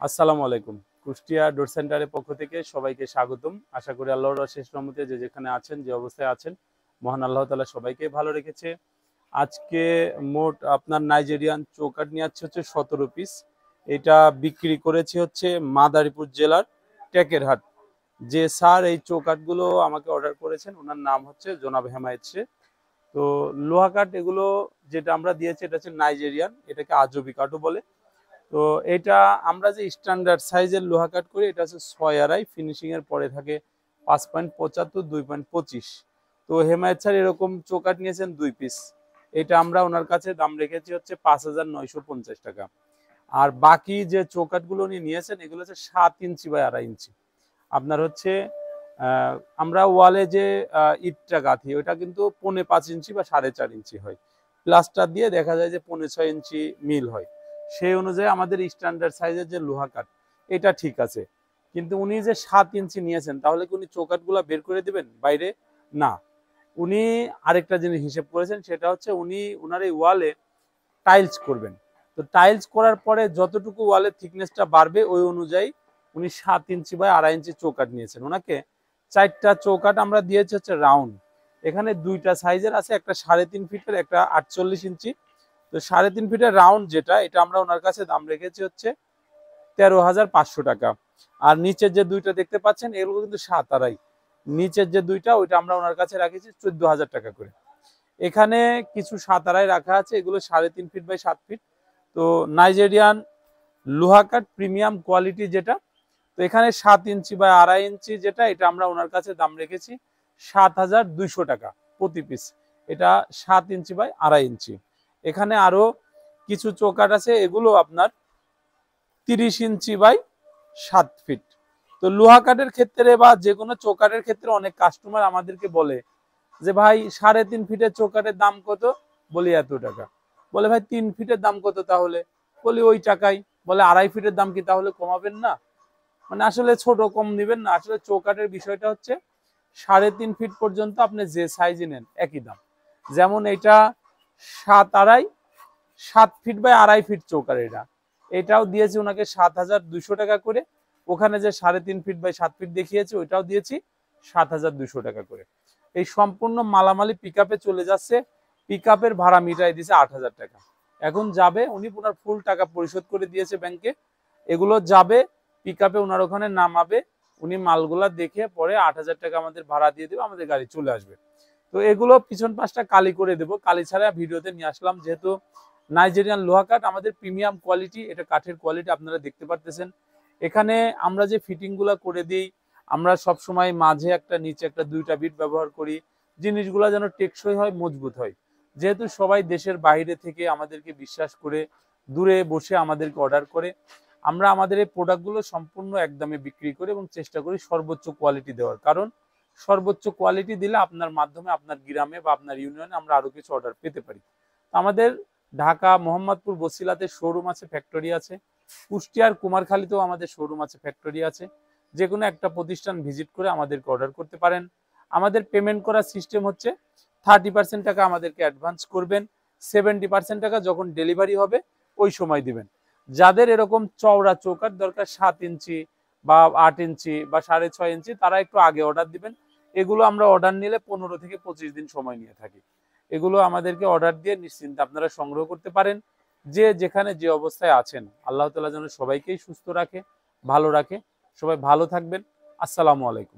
আসসালামু আলাইকুম। কুষ্টিয়া ডোর সেন্টারের পক্ষ থেকে সবাইকে স্বাগতম। আশা করি আল্লাহর অশেষ রহমতে যে যেখানে আছেন, যে অবস্থায় আছেন, মহান আল্লাহ তাআলা সবাইকে ভালো রেখেছে। আজকে মোট আপনার নাইজেরিয়ান চৌকাঠ নিয়ে আসছে হচ্ছে 17 পিস। এটা বিক্রি করেছি হচ্ছে মাদারীপুর জেলার টেকেরহাট। যে স্যার এই চৌকাঠগুলো আমাকে অর্ডার করেছেন, ওনার নাম হচ্ছে জনাব হেমায়েত শেখ। তো লোহা কাঠ এগুলো যেটা আমরা দিয়েছি এটা হচ্ছে নাইজেরিয়ান, এটাকে আজবি কাঠও বলে। তো এটা আমরা যে স্ট্যান্ডার্ড সাইজের লোহা কাট করি এটা হচ্ছে 6 আড়াই, ফিনিশিং এর পরে থাকে 5.75, 2.25। তো হেমায়েত স্যার এরকম চৌকাঠ নিয়েছেন 2 পিস। এটা আমরা ওনার কাছে দাম রেখেছি হচ্ছে 5,950 টাকা। আর বাকি যে চৌকাঠগুলো উনি নিয়েছেন এগুলো হচ্ছে 7 ইঞ্চি বাই 2.5 ইঞ্চি। আপনার হচ্ছে আমরা ওয়ালে যে ইটটা গাঁথি ওটা কিন্তু 4.5 ইঞ্চি বা 4.5 ইঞ্চি হয়। প্লাস্টার দিয়ে দেখা যায় যে 6.5 ইঞ্চি মিল হয়। সেই অনুযায়ী আমাদের স্ট্যান্ডার্ড সাইজের যে লোহা কাঠ এটা ঠিক আছে। কিন্তু উনি যে 7 ইঞ্চি নিয়েছেন তাহলে কি উনি চৌকাঠগুলো বের করে দিবেন বাইরে? না। উনি আরেকটা জিনিস হিসেব করেছেন, সেটা হচ্ছে উনি ওনার এই ওয়ালে টাইলস করবেন। তো টাইলস করার পরে যতটুকু ওয়ালের থিকনেসটা বাড়বে ওই অনুযায়ী উনি 7 ইঞ্চি বাই 2.5 ইঞ্চি চৌকাঠ নিয়েছেন। ওনাকে 4টা চৌকাঠ আমরা দিয়েছি হচ্ছে রাউন্ড। এখানে 2টা সাইজের আছে, একটা 3.5 ফিটের, একটা 48 ইঞ্চি। তো 3.5 ফিটের রাউন্ড যেটা, এটা আমরা ওনার কাছে দাম রেখেছি হচ্ছে 13,500 টাকা। আর নিচের যে 2টা দেখতে পাচ্ছেন এগুলো কিন্তু 7 আড়াই। নিচের যে 2টা ওইটা আমরা ওনার কাছে রাখেছি 14,000 টাকা করে। এখানে কিছু 7 আড়াই রাখা আছে, এগুলো 3.5 ফিট বাই 7 ফিট। তো নাইজেরিয়ান লোহা কাঠ প্রিমিয়াম কোয়ালিটি যেটা, তো এখানে 7 ইঞ্চি বা 2.5 ইঞ্চি যেটা, এটা আমরা ওনার কাছে দাম রেখেছি 7,200 টাকা প্রতি পিস। এটা 7 ইঞ্চি বাই 2.5 ইঞ্চি। এখানে আরো কিছু চৌকাঠ আছে, এগুলো আপনার 30 ইঞ্চি বাই 7 ফিট। তো লোহা কাঠের ক্ষেত্রে বা যে কোনো চৌকাঠের ক্ষেত্রে অনেক কাস্টমার আমাদেরকে বলে যে ভাই 3.5 ফিটের চৌকাঠের দাম কত? বলি এত টাকা। বলে ভাই 3 ফিটের দাম কত তাহলে? বলি ওই টাকাই। বলে 2.5 ফিটের দাম কি তাহলে কমাবেন না? মানে আসলে ছোট কম নিবেন না, আসলে চৌকাঠের বিষয়টা হচ্ছে 3.5 ফিট পর্যন্ত আপনি যে সাইজে নেন একই দাম। যেমন এটা 7 আড়াই, 7 ফিট বাই 2.5 ফিট চৌকাঠ, এটাও দিয়েছি ওনাকে 7,200 টাকা করে। ওখানে যে 3.5 ফিট বাই 7 ফিট দেখিয়েছে ওইটাও দিয়েছি 7,200 টাকা করে। এই সম্পূর্ণ মালামালি পিক আপে চলে যাচ্ছে। পিক আপের ভাড়া মিটাই দিয়েছে 8,000 টাকা। এখন যাবে, উনি ওনার ফুল টাকা পরিশোধ করে দিয়েছে ব্যাংকে। এগুলো যাবে পিক আপে, ওনার ওখানে নামাবে, উনি মালগুলা দেখে পরে 8,000 টাকা আমাদের ভাড়া দিয়ে দেবে, আমাদের গাড়ি চলে আসবে। তো এগুলো পিছন পাশটা কালি করে দেবো, কালি ছাড়া ভিডিওতে নিয়ে আসলাম। যেহেতু নাইজেরিয়ান লোহা কাঠ আমাদের প্রিমিয়াম কোয়ালিটি, এটা কাঠের কোয়ালিটি আপনারা দেখতে পারতেছেন। এখানে আমরা যে ফিটিং গুলা করে দিই, আমরা সব সময় মাঝে একটা নিচে একটা 2টা বিট ব্যবহার করি, জিনিসগুলা যেন টেকসই হয়, মজবুত হয়। যেহেতু সবাই দেশের বাইরে থেকে আমাদেরকে বিশ্বাস করে দূরে বসে আমাদেরকে অর্ডার করে, আমরা আমাদের এই প্রোডাক্টগুলো সম্পূর্ণ একদমে বিক্রি করি এবং চেষ্টা করি সর্বোচ্চ কোয়ালিটি দেওয়ার। কারণ সর্বোচ্চ কোয়ালিটি দিলে আপনার মাধ্যমে আপনার গ্রামে বা আপনার ইউনিয়নে আমরা আরো কিছু অর্ডার পেতে পারি। আমাদের ঢাকা মোহাম্মদপুর বসিলাতে শোরুম আছে, ফ্যাক্টরি আছে। কুষ্টিয়ার কুমারখালীতেও আমাদের শোরুম আছে, ফ্যাক্টরি আছে। যে কোনো একটা প্রতিষ্ঠান ভিজিট করে আমাদেরকে অর্ডার করতে পারেন। আমাদের পেমেন্ট করার সিস্টেম হচ্ছে 30% টাকা আমাদেরকে অ্যাডভান্স করবেন, 70% টাকা যখন ডেলিভারি হবে ওই সময় দিবেন। যাদের এরকম চওড়া চৌকাঠ দরকার 7 ইঞ্চি বা 8 ইঞ্চি বা 6.5 ইঞ্চি, তারা একটু আগে অর্ডার দিবেন। এগুলো আমরা অর্ডার নিলে 15 থেকে 25 দিন সময় নিয়ে থাকি। এগুলো আমাদেরকে অর্ডার দিয়ে নিশ্চিন্তে আপনারা সংগ্রহ করতে পারেন। যে যেখানে যে অবস্থায় আছেন, আল্লাহ তাআলা যেন সবাইকেই সুস্থ রাখে, ভালো রাখে। সবাই ভালো থাকবেন। আসসালামু আলাইকুম।